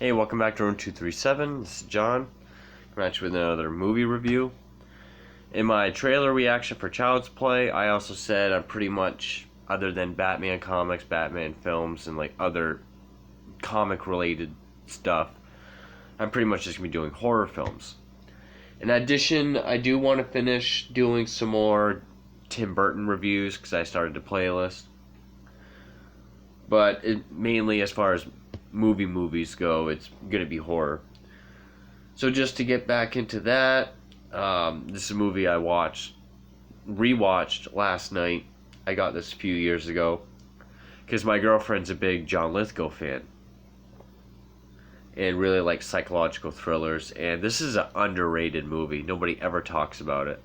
Hey, welcome back to Room 237. This is John. Coming at you with another movie review. In my trailer reaction for Child's Play, I also said I'm pretty much, other than Batman comics, Batman films, and like other comic-related stuff, I'm pretty much just going to be doing horror films. In addition, I do want to finish doing some more Tim Burton reviews because I started a playlist. But mainly as far as movies go, it's going to be horror. So just to get back into that, this is a movie I rewatched last night. I got this a few years ago because my girlfriend's a big John Lithgow fan and really likes psychological thrillers, and this is an underrated movie. Nobody ever talks about it.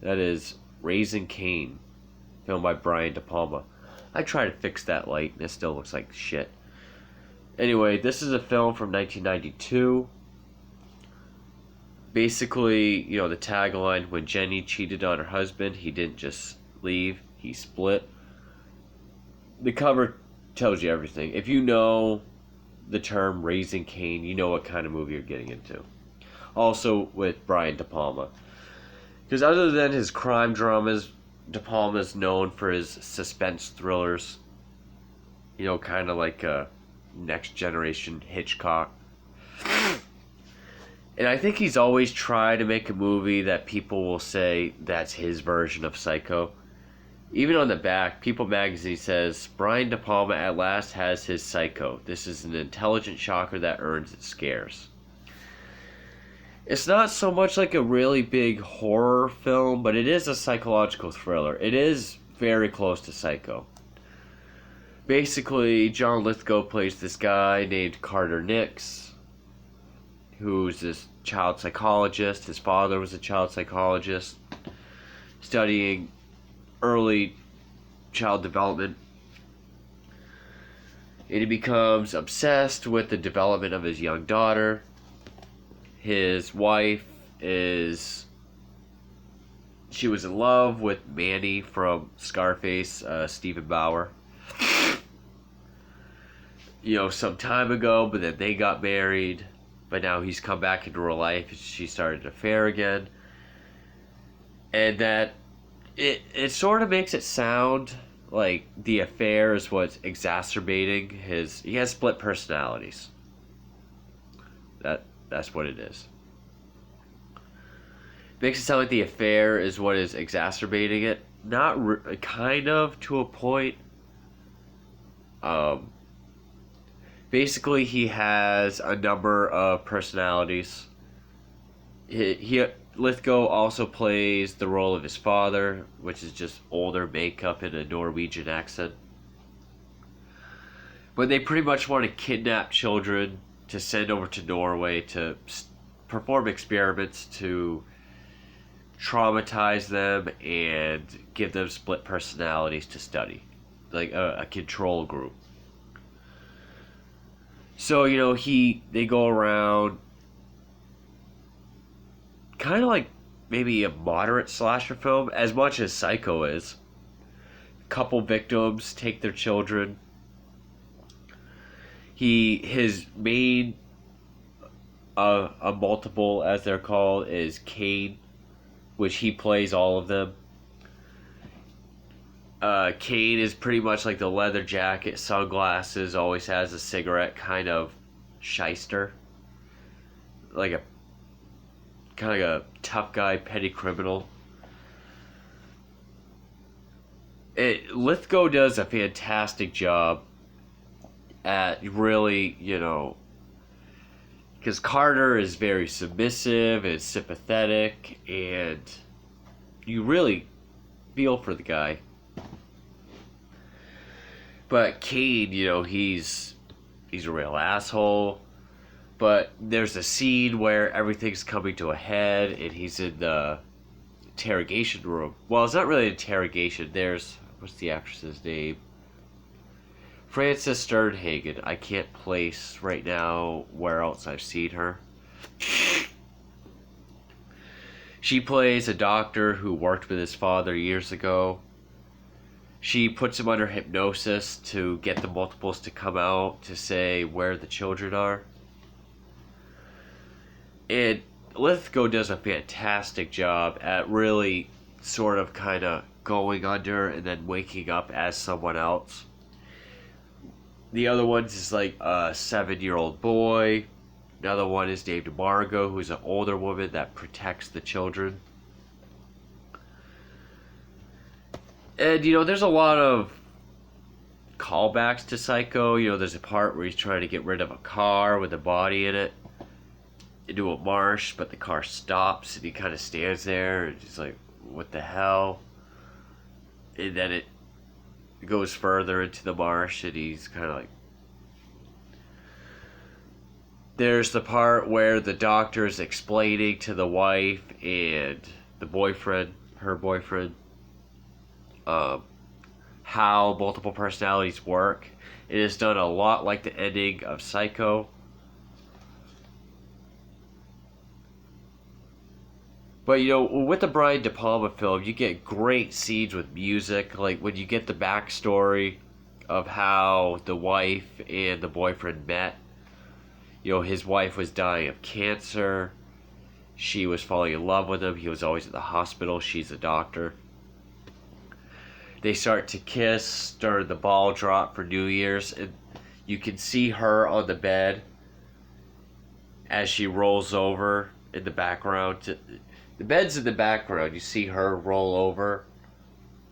That is Raising Cain, filmed by Brian DePalma. I tried to fix that light and it still looks like shit. Anyway, this is a film from 1992. Basically, the tagline, when Jenny cheated on her husband, he didn't just leave, he split. The cover tells you everything. If you know the term Raising Cain, you know what kind of movie you're getting into. Also with Brian DePalma. Because other than his crime dramas, DePalma is known for his suspense thrillers. Kind of like a next generation Hitchcock. And I think he's always tried to make a movie that people will say that's his version of Psycho. Even on the back, People magazine says, Brian DePalma at last has his Psycho. This is an intelligent shocker that earns its scares. It's not so much like a really big horror film, but it is a psychological thriller. It is very close to Psycho. Basically, John Lithgow plays this guy named Carter Nix, who's this child psychologist. His father was a child psychologist, studying early child development. And he becomes obsessed with the development of his young daughter. His wife she was in love with Manny from Scarface, Stephen Bauer. Some time ago, but then they got married. But now he's come back into her life and she started an affair again. And that it sort of makes it sound like the affair is what's exacerbating he has split personalities. That's what it is. Makes it sound like the affair is what is exacerbating it. Not kind of, to a point. Basically, he has a number of personalities. Lithgow also plays the role of his father, which is just older makeup in a Norwegian accent. But they pretty much want to kidnap children to send over to Norway to perform experiments to traumatize them and give them split personalities to study, like a control group. So, they go around kind of like maybe a moderate slasher film, as much as Psycho is. Couple victims take their children. His main a multiple, as they're called, is Cain, which he plays all of them. Cain is pretty much like the leather jacket, sunglasses, always has a cigarette, kind of shyster. Like a tough guy, petty criminal. Lithgow does a fantastic job at really, because Carter is very submissive and sympathetic, and you really feel for the guy. But Cain, he's a real asshole. But there's a scene where everything's coming to a head, and he's in the interrogation room. Well, it's not really an interrogation. What's the actress's name? Frances Sternhagen. I can't place right now where else I've seen her. She plays a doctor who worked with his father years ago. She puts him under hypnosis to get the multiples to come out to say where the children are. And Lithgow does a fantastic job at really sort of kind of going under and then waking up as someone else. The other one's is like a 7-year-old boy. Another one is named Margot, who's an older woman that protects the children. And, there's a lot of callbacks to Psycho. There's a part where he's trying to get rid of a car with a body in it into a marsh, but the car stops and he kind of stands there and he's like, what the hell? And then it goes further into the marsh and he's kind of like... There's the part where the doctor is explaining to the wife and the boyfriend, her boyfriend, how multiple personalities work. It is done a lot like the ending of Psycho. But with the Brian DePalma film, you get great scenes with music. Like when you get the backstory of how the wife and the boyfriend met. His wife was dying of cancer. She was falling in love with him. He was always at the hospital. She's a doctor. They start to kiss during the ball drop for New Year's, and you can see her on the bed as she rolls over in the background. The bed's in the background. You see her roll over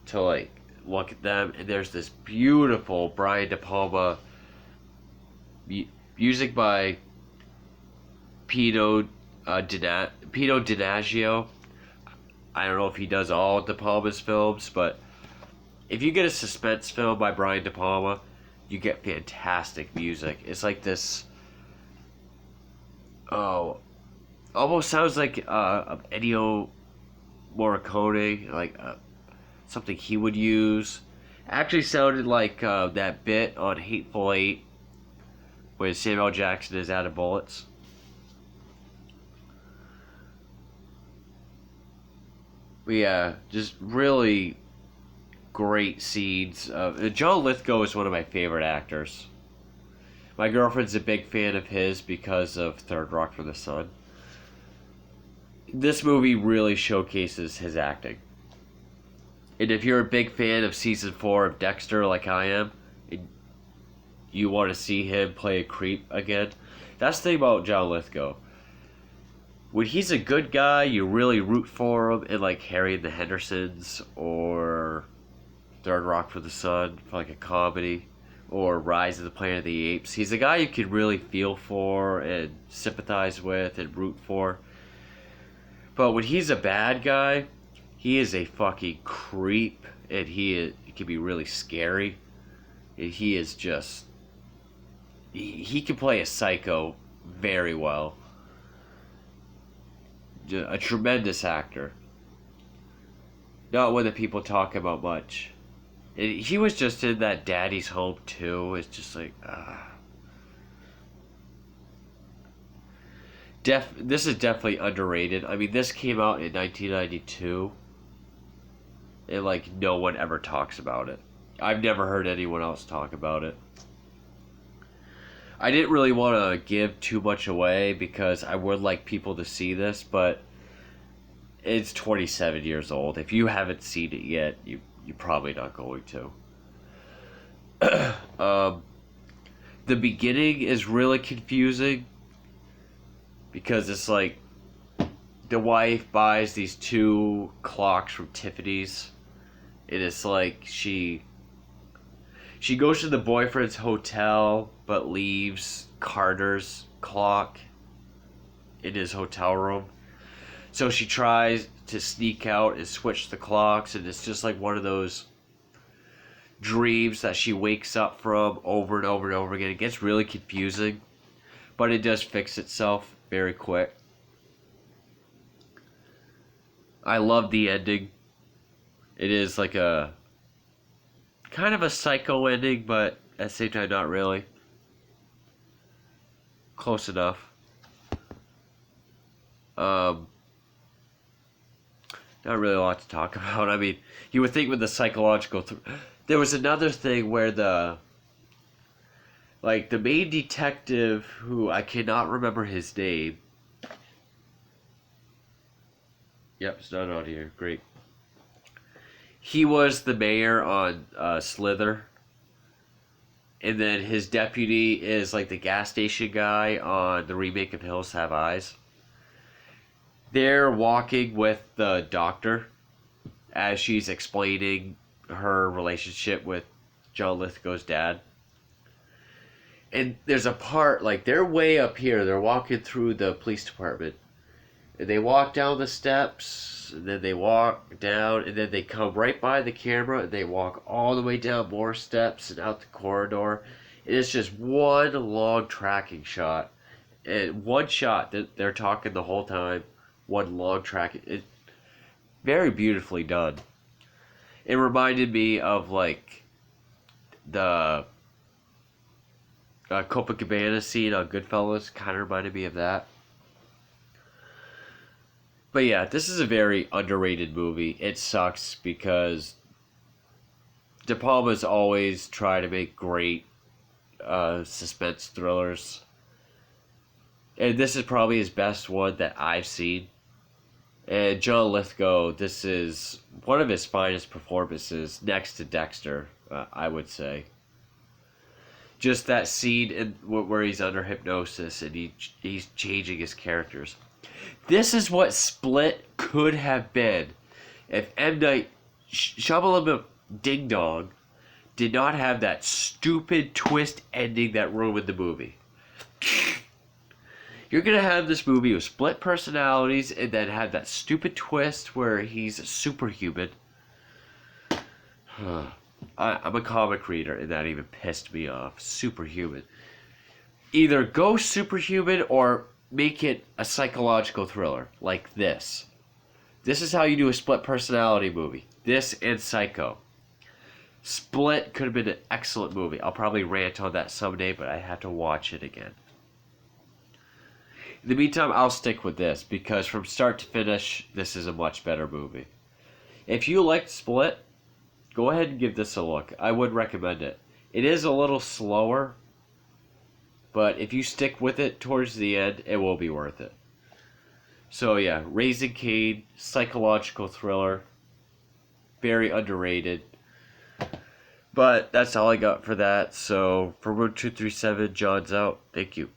to look at them, and there's this beautiful Brian DePalma music by Pino Donaggio. I don't know if he does all De Palma's films, but if you get a suspense film by Brian De Palma, you get fantastic music. It's like this... almost sounds like Ennio Morricone, something he would use. Actually sounded like that bit on Hateful Eight when Samuel Jackson is out of bullets. But yeah, just really great scenes. John Lithgow is one of my favorite actors. My girlfriend's a big fan of his because of Third Rock from the Sun. This movie really showcases his acting. And if you're a big fan of season 4 of Dexter like I am, and you want to see him play a creep again, that's the thing about John Lithgow. When he's a good guy, you really root for him in Harry and the Hendersons or Third Rock from the Sun for a comedy, or Rise of the Planet of the Apes. He's a guy you can really feel for and sympathize with and root for. But when he's a bad guy, he is a fucking creep, and he can be really scary. And he is just... He can play a psycho very well. A tremendous actor. Not one that people talk about much. And he was just in that Daddy's Home too. It's just this is definitely underrated. I mean, this came out in 1992. And no one ever talks about it. I've never heard anyone else talk about it. I didn't really want to give too much away because I would like people to see this, but it's 27 years old. If you haven't seen it yet, you're probably not going to. The beginning is really confusing because it's the wife buys these 2 clocks from Tiffany's. And it's she goes to the boyfriend's hotel but leaves Carter's clock in his hotel room. So she tries to sneak out and switch the clocks, and it's just one of those dreams that she wakes up from over and over and over again. It gets really confusing, but it does fix itself very quick. I love the ending. It is a kind of a psycho ending, but at the same time not really. Close enough. Not really a lot to talk about. I mean, you would think with the psychological... There was another thing where the main detective, who I cannot remember his name, Yep, it's not on here. Great. He was the mayor on Slither. And then his deputy is like the gas station guy on the remake of Hills Have Eyes. They're walking with the doctor as she's explaining her relationship with John Lithgow's dad. And there's a part, like, they're way up here. They're walking through the police department. And they walk down the steps, and then they walk down, and then they come right by the camera, and they walk all the way down more steps and out the corridor. And it's just one long tracking shot. And one shot that they're talking the whole time. One long tracking. It, very beautifully done. It reminded me of, like, the Copacabana scene on Goodfellas. Kind of reminded me of that. But yeah, this is a very underrated movie. It sucks because DePalma's always tried to make great suspense thrillers. And this is probably his best one that I've seen. And John Lithgow, this is one of his finest performances next to Dexter, I would say. Just that scene where he's under hypnosis and he's changing his characters. This is what Split could have been if M. Night Shyamalan Ding Dong did not have that stupid twist ending that ruined the movie. You're going to have this movie with split personalities and then have that stupid twist where he's superhuman. I'm a comic reader and that even pissed me off. Superhuman. Either go superhuman or make it a psychological thriller like this. This is how you do a split personality movie. This and Psycho. Split could have been an excellent movie. I'll probably rant on that someday, but I have to watch it again. In the meantime, I'll stick with this because from start to finish, this is a much better movie. If you liked Split, go ahead and give this a look. I would recommend it. It is a little slower, but if you stick with it towards the end, it will be worth it. So yeah, Raising Cain, psychological thriller, very underrated. But that's all I got for that. So for Road 237, John's out. Thank you.